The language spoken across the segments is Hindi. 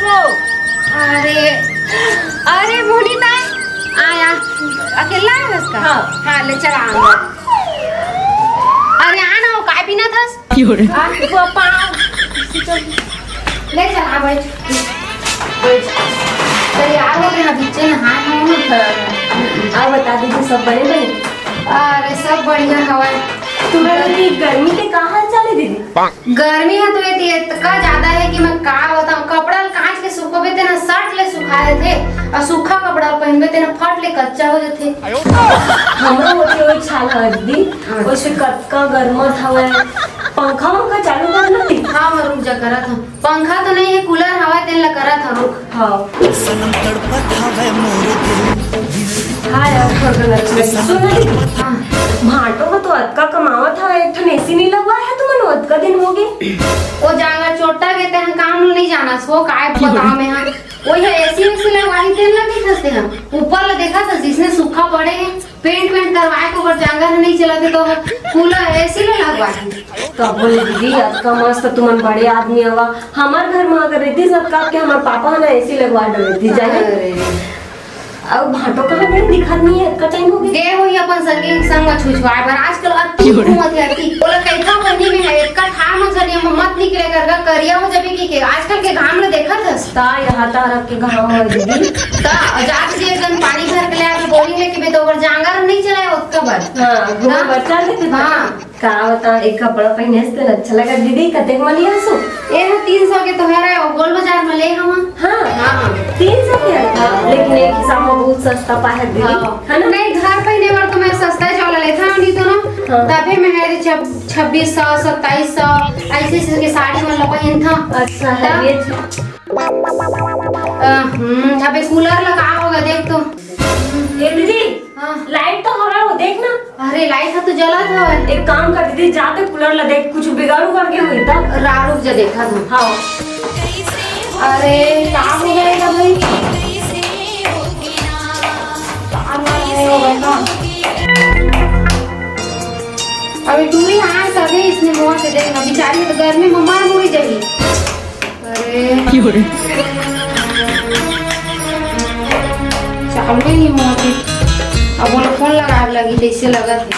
को। अरे अरे मोनिता आया अकेला है उसका। हाँ ले चला अंदर। अरे आना हो काय पीना था ले चला बैठ बैठ तैयार हो गया बीचे नहा आप बता दीजिए सब बड़े बड़े। अरे सब बढ़िया हवा। तुम्हारी गर्मी के कहाँ चले दीदी? गर्मी है तो ये इतना ज्यादा है कि मैं का बताऊं। कपड़ा कांच के सुखोबे थे ना शर्ट ले सुखाए थे और सूखा कपड़ा पहनबे थे ना फट ले कच्चा हो जाते। हमरा होते हुए छाल है दीदी वैसे कटका गर्मत हवा पंखा वंखा चालू कर लो। हाँ मैं रुक जा करा था पंखा तो नहीं है कूलर हवा तेल ला करा था रुक। हाँ सनम तड़पत हवे मोर दिल। हाँ यार सुन भाटो को तो अतका कमावा था एक ठन एसी नहीं लगवा है तुमने अतका दिन हो गए। वो जांगर चोटा के ते काम नहीं जाना सो काय बताओ में हम वो है एसी लगवाई तेल लगी खसते हम ऊपर ला देखा था जिसने सूखा पड़े हैं पेंट करवाए को पर जांगर नहीं चलाते तो कूलर एसी ले लगवाए। तो बोले दीदी अतका मस्त तुमन बड़े आदमी हवा हमार घर में अगर रहती सब का के हमार पापा ना एसी लगवा देती जाए। अब भाटो कहाँ गए दिखा नहीं है इतना टाइम हो गया। दे होई अपन संगे संग छुछवाए पर आजकल अति घूमत है अति बोला कैसा महीने में है इतना ठाम मछली मत निकले कर करिया हो जबे की के आजकल के घाम में देखा था ता यहाँ तारा के घाम है दीदी ता जाके जे गन पानी भर के ले आके बोरी लेके बे तो ओवर जांगर नहीं चलाए उसका बार। हाँ घूम बच्चा लेते हाँ का बता एक कपड़ा पहने से अच्छा लगा दीदी कते में लिया सो ये 300 के तो है गोल बाजार में ले हम। हाँ हाँ 300 के लेकिन एक हिसाब में बहुत सस्ता पाया दीदी है ना। नहीं घर पहने बार तो मैं सस्ता चला लेता नहीं तो ना तभी मैं है 2600 2700 ऐसे के साड़ी मतलब पहन था। अच्छा है ये अबे कूलर लगा होगा देख तो। ये दीदी हाँ लाइट तो हो रहा हो देखना। अरे लाइट है तो जला था एक काम कर दीदी जाते कूलर ला देख कुछ बिगाड़ू करके हुई था रुक जा देखा था। हाँ अरे काम हो जाएगा भाई अभी दूरी हाँ सभी इसने मुँह से देखना बेचारी तो गर्मी में मर मुड़ी जाएगी। अरे चालू ही मुँह से अब बोलो फोन लगा लगी जैसे लगा थे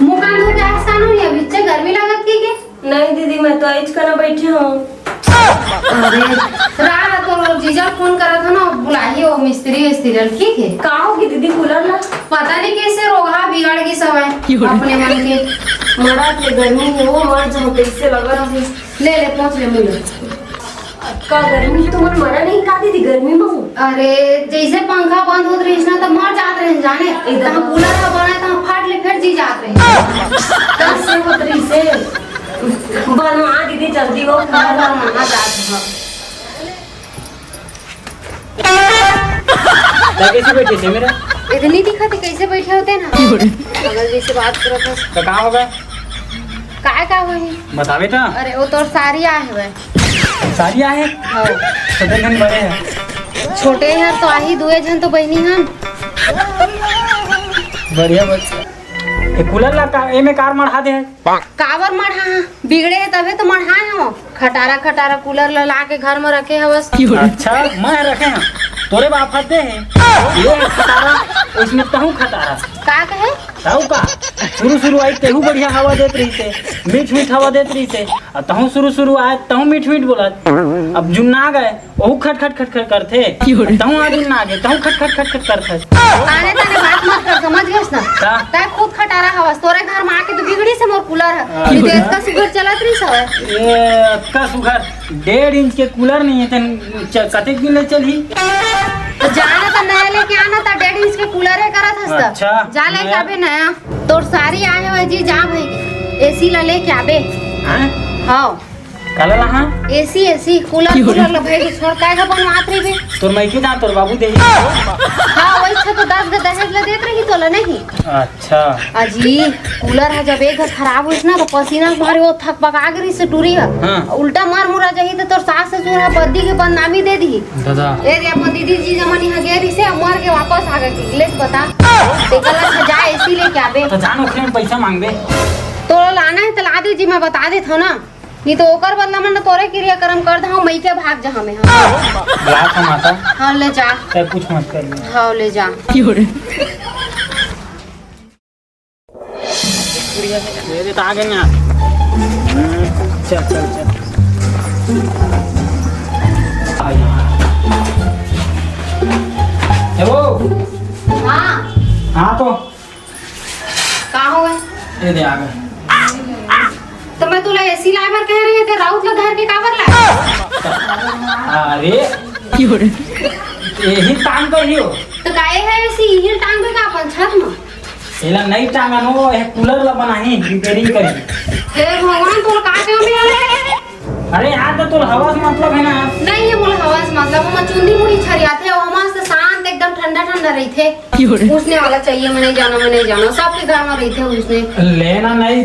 मुँह कान धो के आसान हो रही अभी गर्मी लगत की के। नहीं दीदी मैं तो आज करना बैठी हूँ। अरे रात तो जीजा फोन करा था ना बुलाइए वो मिस्त्री ठीक है। कहाँ होगी दीदी कूलर ला पता नहीं कैसे रोगा बिगड़ गई सब है अपने मन के मरा के गर्मी में वो मर जाओ कैसे लगा रही ले पहुँच ले मुझे का गर्मी तुम्हारे मरा नहीं का दीदी गर्मी में हूँ। अरे जैसे पंखा बंद होत रही ना तो मर जात रहे जाने एकदम कूलर का बना तो फाट ले फिर जी जात रहे कैसे होत रही से बनवा दीदी जल्दी वो वहाँ जात है। कैसे बैठे थे मेरा इतनी दिखा थी कैसे बैठे होते ना अगर जैसे बात करत है तो कहाँ हो गए का हुई बतावे था। अरे वो तो सारी आए हुए सारिया है हाँ छोटे जन बड़े हैं छोटे हैं तो आही दुए जन तो बहनी हम बढ़िया बच्चा ये कूलर ला का ए में कार मढ़ा दे कावर मढ़ा बिगड़े है तबे तो मढ़ाए हो खटारा कूलर ला के घर में रखे है बस। अच्छा मैं रखे हैं तोरे बाप दे हैं ये खटारा उसमें तहु खटारा का कहे ताऊ का शुरू आई तेहू बढ़िया हवा देत रही से मीठ हवा देत रही से और तहु शुरू आए तहु मीठ बोलत अब जुन्ना गए वहू खट करते तहु आदमी ना गए तहु खट करते आने ताने बात मत कर समझ गए ना ताय खुद खटारा हवस तोरे घर में आके तो बिगड़ी से मोर कूलर है विदेश का सुगर चलत रही सब ये का सुगर 1.5 इंच के कूलर नहीं है तन कतेक दिन ले चली तो जाना तो नया लेके आना था 1.5 इंच के कूलर है करत हस्ता अच्छा, जा लेके आबे नया तोर सारी आए हुए जी जा भाई एसी ला लेके आबे। हाँ काला ला हां एसी कूलर ला भाई छोड़ काय का बनवात रही बे तोर मायके जा तोर बाबू दे हां वही छ तो 10 दहेज ला देत रही तोला नहीं। अच्छा अजी कूलर है जब एक घर खराब होइस ना तो पसीना मारे वो थक पका गरी से टूरी है उल्टा मार मुरा जाही तो तोर सास ससुर है बद्दी के बदनामी दे दी दादा ए रे अपन दीदी जी जमानी है गेरी से मर के वापस आ गई ले बता ते गलत है जा एसी लेके आबे तो जानो खेम पैसा मांगबे तो लाना है तो ला दे जी मैं बता देत हो ना नहीं तो ओकर बदला में तोरे क्रियाक्रम कर दहा मई के भाग जा हमें हाँ लाख हम आता हाँ ले जा तब कुछ मत कर ले हाँ ले जा मेरे तो आगे ना चल चल चल हेलो हाँ हाँ तो कहाँ हो गए ये दे आ गए तो मैं तुला एसी लाए बार कह रही है राउत ला धर के काबर लाए अरे यही टांग कर ही हो तो गाय है एसी यही टांग पे का अपन छत में एला नहीं टांगा नो ये कूलर ला बनाही रिपेयरिंग करी हे भगवान तोर का के में आले अरे यार तो हवा से मतलब है ना नहीं है बोला हवा से मतलब हम चुंदी मुड़ी छरियाते और हम से शांत एकदम ठंडा ठंडा रही थे पूछने वाला चाहिए मैं नहीं जाना सबके घर में रही थे उसने लेना नहीं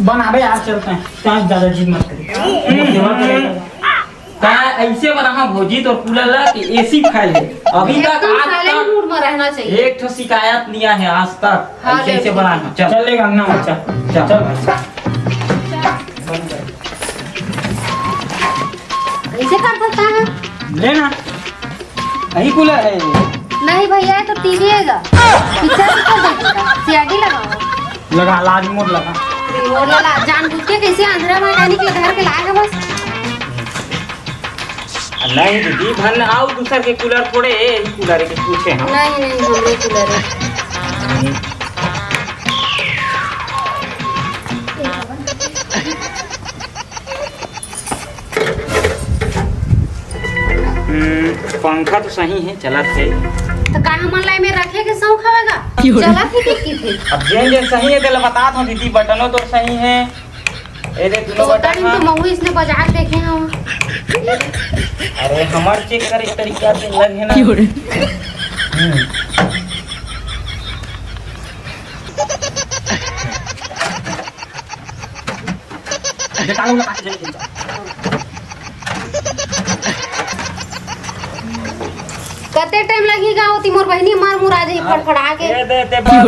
बनावे यार चलते हैं क्या ज्यादा जिद मत करिए का ऐसे बना भोजी तो कूलर ला कि एसी फैल है अभी तक एकदम आज साइलेंट मूड में रहना तक चाहिए एक ठो शिकायत नहीं है आज तक हाँ, ऐसे ऐसे बनाना चल चलेगा ना अच्छा चल ऐसे कर सकता है लेना यही कूलर है नहीं भैया ये तो टीवी हैगा पिक्चर कर देगा सीआरडी लगाओ लगा लाज मोड़ लगा और लाला जानबूझ के कैसे आंध्रा मैकेनिक ले घर के लाएगा बस नहीं दीदी भन आओ दूसर के कूलर थोड़े यही कूलर के पूछे हम नहीं हमरे कूलर है पंखा तो सही है चला थे तो का हमन लाई में रखे के सौ खावेगा चला थी की थी अब जेन सही है तो बता दो दीदी बटनों तो सही है ये देख तो दोनों बता बटन तो महू इसने बाजार देखे हैं हम अरे हमार चेक कर इस तरीके से लग है ना निकालो लगा के चलिए कते टाइम लगेगा होती मोर बहनी मार मुरा जाई फड़फड़ा के ये दे बस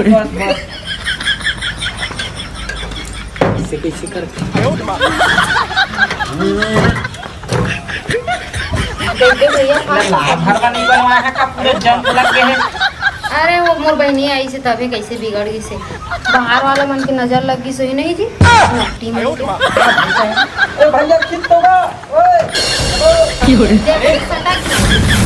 इसे कैसे करते देखे भैया भरवा नहीं बनवाया है का पूरे जंग लग गए हैं अरे वो मोर बहनी आई से तभी कैसे बिगड़ गई से बाहर वाला मन की नजर लग गई सही नहीं जी नकटी में ए भैया खींच दोगा ओए देख सटक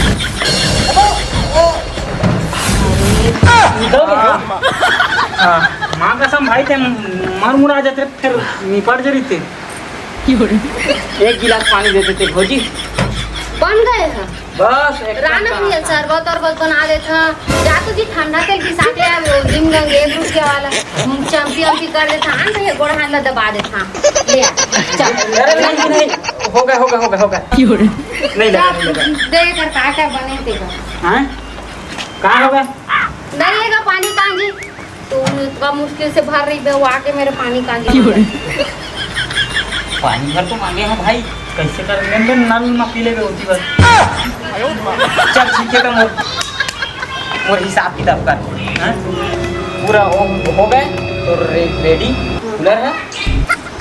माँ कसम भाई थे मर मुरा जाते फिर निपट जरी थे एक गिलास पानी दे देते भौजी बन गए हैं बस एक राना भैया शरबत और बना देता जा तो जी ठंडा तेल की साथ ले आवे वो जिम गंग 1 रुपया वाला चम्पी कर देता आन भैया गोड़ हाथ ला दबा देता ले आ चल अरे नहीं हो गया नहीं लगा देख कर काटा बने तेगा हैं कहाँ हो गए नहीं लेगा पानी कांजी तू इतना मुश्किल से भर रही है वो आके मेरे पानी कांजी पानी भर तो मांगे हैं भाई कैसे कर लेंगे नल में पी लेंगे उसी बार चल ठीक है तो मोर हिसाब किताब कर हैं पूरा हो गए तो रेडी कूलर है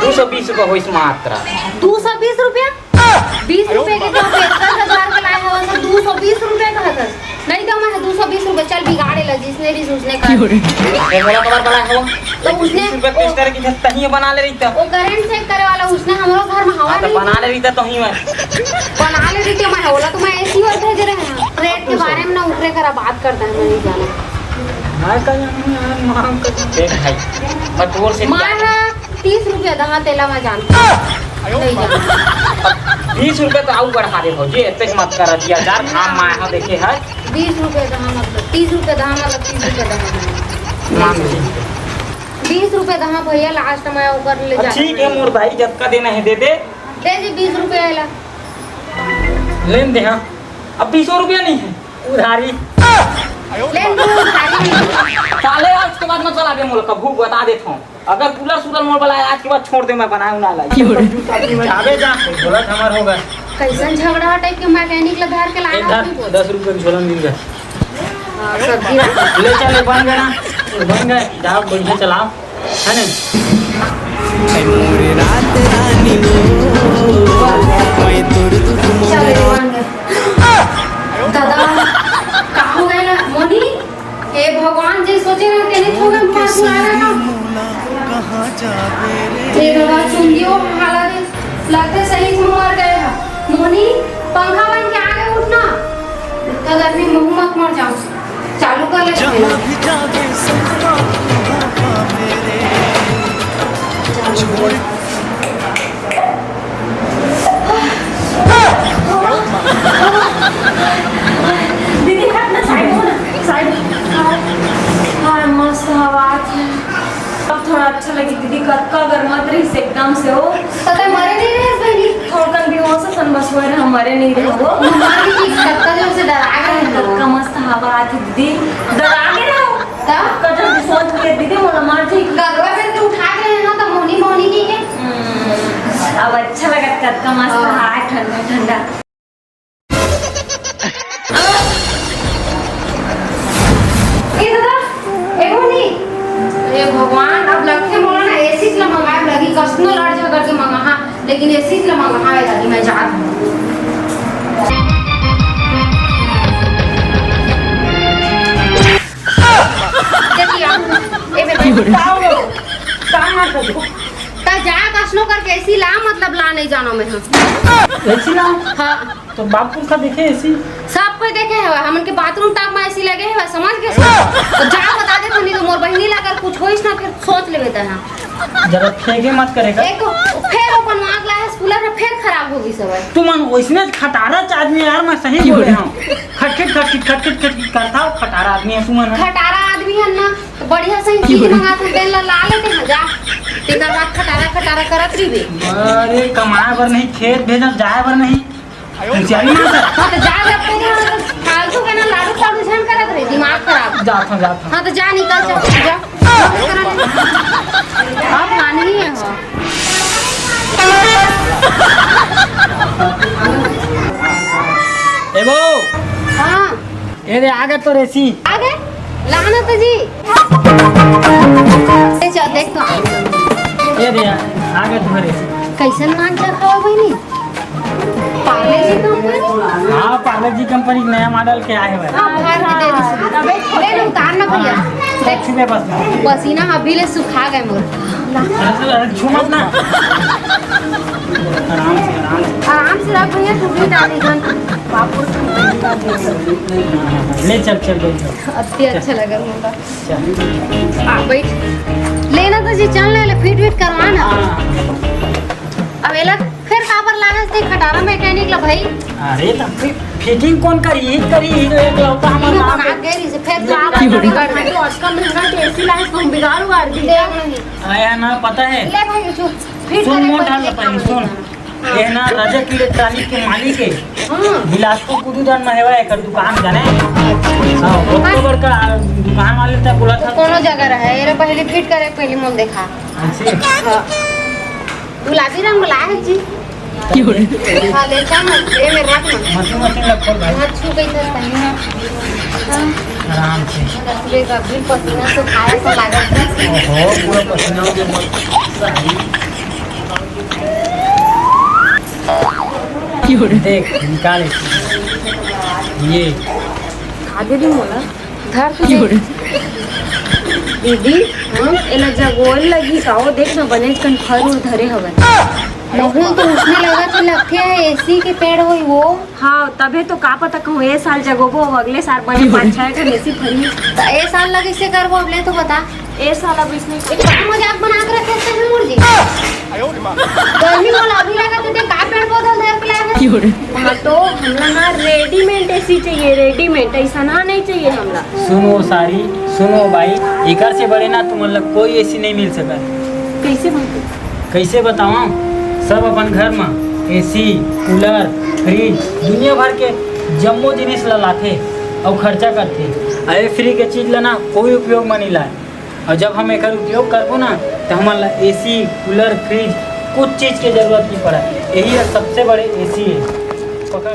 220 रुपये हो इस मात्रा 220 रुपया 20 रुपए के तो 50,000 का लाया हुआ था 220 रुपए का था नहीं तो मैं 220 रुपए चल बिगाड़े लग जिसने भी सोचने का ये मोला कबर बड़ा है तो उसने 20 रुपये टेस्टर की तही बना ले रही था वो करंट चेक करे वाला उसने हमारे घर में हवा तो नहीं बना ले रही था तो ही मैं बना ले रही थी मैं बोला तो मैं ऐसी और भेज रहे हैं रेट के बारे में ना उतरे करा बात करता है मैं नहीं जाना मैं कहीं मांग कर देख भाई मैं तोर से मारा 30 रुपया दहा तेला में जानता नहीं जाना 20 रुपये तो आऊ बढ़ा दे भौजी इतने मत कर दिया यार काम में आया देखे है 20 रुपए दहा मतलब 30 रुपए दहा मतलब 30 रुपए दहा मांग ली 20 रुपए दहा भैया लास्ट में ऊपर ले जा ठीक है मोर भाई जब का देना है दे दे दे जी 20 रुपए आला लेन दे हाँ अब 20 रुपया नहीं है उधारी ले लो भारी साले आज के बाद मत चला दे मोल का भूख बता देता हूँ अगर कूलर सूलर मोल वाला आज के बाद छोड़ दे मैं बनाऊँ ना लाई आगे जा बोला हमार होगा कैसन झगड़ा टाइप के मैकेनिक ला घर के लाया इधर 10 रुपए का झोला मिल गया सब्जी रख ले चल बन गया ना बन गए जाओ बढ़िया चलाओ है ना मोरे रात रानी वो मैं तोड़ दूँ चल मोरे रे मान गए दादा का हो गया ना मोनी हे भगवान जे सोचे ना तेने हो गए मार मारा ना कहाँ जावे रे ये दादा सुन दियो हालत लगता सही में मर गए हैं मोनी पंखा बन के आगे उठना इतना गर्मी में मत मर जाओ चालू कर ले जहाँ भी जावे सपना वहाँ पावे रे छोड़ दीदी हट ना, साइड हो ना, साइड। हाँ मस्त हवा आती है। अब थोड़ा अच्छा लगी दीदी, कत्का गर्मत रही से एकदम से हो। पता मरे नहीं रहे बहनी थोड़कन भी हो सन बस हुए रहे, हमारे नहीं रहे हो। हमारी की कत्ता जो से डरा गए हैं कत्का मस्त हवा आती दीदी, डरा के रहो। तब कजन भी सोच के दीदी मोला मार ठीक। गरबा पे तो उठा के है ना तो मोनी मोनी की है अब अच्छा लगा कत्का मस्त हवा, ठंडा ठंडा। ये दादा एक मोनी ये भगवान अब लगते मोला ना एसी से मंगाए लगी कसनो लड़ झगड़ के मंगा हां लेकिन एसी से मंगाए लगी मैं जात हूं देखिए ए बेटा कहाँ कर दो? ता जा कसनो करके एसी ला मतलब ला नहीं जानो मैं ऐसी ना हां तो बापू का देखे ऐसी सब कोई देखे है हमन के बाथरूम तक में ऐसी लगे है समझ के तो जा बता दे नहीं तो मोर बहिनी लगा कुछ होइस ना फिर सोच लेबे त हां जरा फेंके मत करेगा एक फिर अपन मांग ला है कूलर में फिर खराब होगी सब तू मन वैसने खटारा आदमी यार, मैं सही बोल रहा हूँ। खटखट खटखट खटखट खटखट करता हूँ, खटारा आदमी है तू मन। खटारा आदमी है ना तो बढ़िया सही चीज मंगाते बेल ला लेते हैं जा तेकर बाद खटारा खटारा करत रही बे अरे कमाए बर नहीं, खेत भेजल जाए बर नहीं, होशियारी ना कर। हां तो जा जब तक फालतू के ना लाडू साडू झन करत रही दिमाग खराब जाता हूँ। हां तो जा निकल जा आप नानी है हो ए बो हां ये रे आगे तो रेसी आगे लाना तो जी चल देख तो ये रे आगे तो रेसी। कैसन नाम क्या खाओ बहनी पार्ले जी कंपनी हाँ पार्ले जी कंपनी नया मॉडल के आए हुए हां फाड़ के दे दे ले लो उतार ना भैया देख छुपे बस पसीना अभी ले सुखा गए मोर छू मत ना, आराम से आराम से रख भैया टुकड़ी डाली जन बापू ले चल चल बैठ अति अच्छा लगा मुझे चल। आ बैठ लेना तो जी चल ले फिट फिट करवा ना अब एला फिर काबर लागत से खटारा मैकेनिक ला भाई अरे तो फिटिंग कौन करी ही जो एक लौटा तीनों हमारा बना के से फिर बिगाड़ दे। तो आज का महंगा एसी लाए तो हम बिगाड़ उगाड़ दी। देख नहीं आया ना पता है। ले भाई जो फिट सुन करे मोटा लपनी सुन, ये ना रजक इलेक्ट्रॉनिक के मालिक है हां बिलासपुर कुदूदान में है एक दुकान जाने। हाँ अक्टूबर का दुकान वाले तक बोला था कोनो जगह रहे ये पहले फिट करे पहले मोल देखा ऐसे हां गुलाबी रंग लाए जी हां ले जा मत ये मेरे रख मत मशीन मशीन लग खोल भाई हाथ छू गई था कहीं ना आराम से। रखले का भी पसीना से खाया सा लागत है ओहो पूरा पसीना हो गया। देख निकाल ये आगे भी मोला घर तो दीदी एला जगोल लगी का वो देख ना बने कन फर उर धरे हवन। नहीं तो उसने लगा था लगते है एसी के पेड़ होई वो हाँ तबे तो का पता कहूँ ये साल जगोबो अगले साल बने 5-6 ठन एसी फरी। तो ए साल लगे से करबो अब ले तो बता ए साल अब इसने इतना मजाक बना के रखे थे मुर्जी गर्मी वाला अभी लगा तो देख का पेड़ पौधा धर के लाया हाँ तो हमला ना रेडीमेड एसी चाहिए, रेडीमेड ऐसा ना नहीं चाहिए हमला। सुनो सारी सुनो भाई, एकर से बड़े ना तुम मतलब कोई एसी नहीं मिल सका। कैसे बनते कैसे बताऊँ, सब अपन घर में एसी कूलर फ्रिज दुनिया भर के जम्मो जिनिस ला लाथे और खर्चा करते। अरे फ्री के चीज़ ला ना कोई उपयोग में नहीं लाए, और जब हम एकर उपयोग करबो ना तो हमारा एसी कूलर फ्रिज कुछ चीज़ की जरूरत नहीं पड़ा। यही सबसे बड़े एसी है। पकड़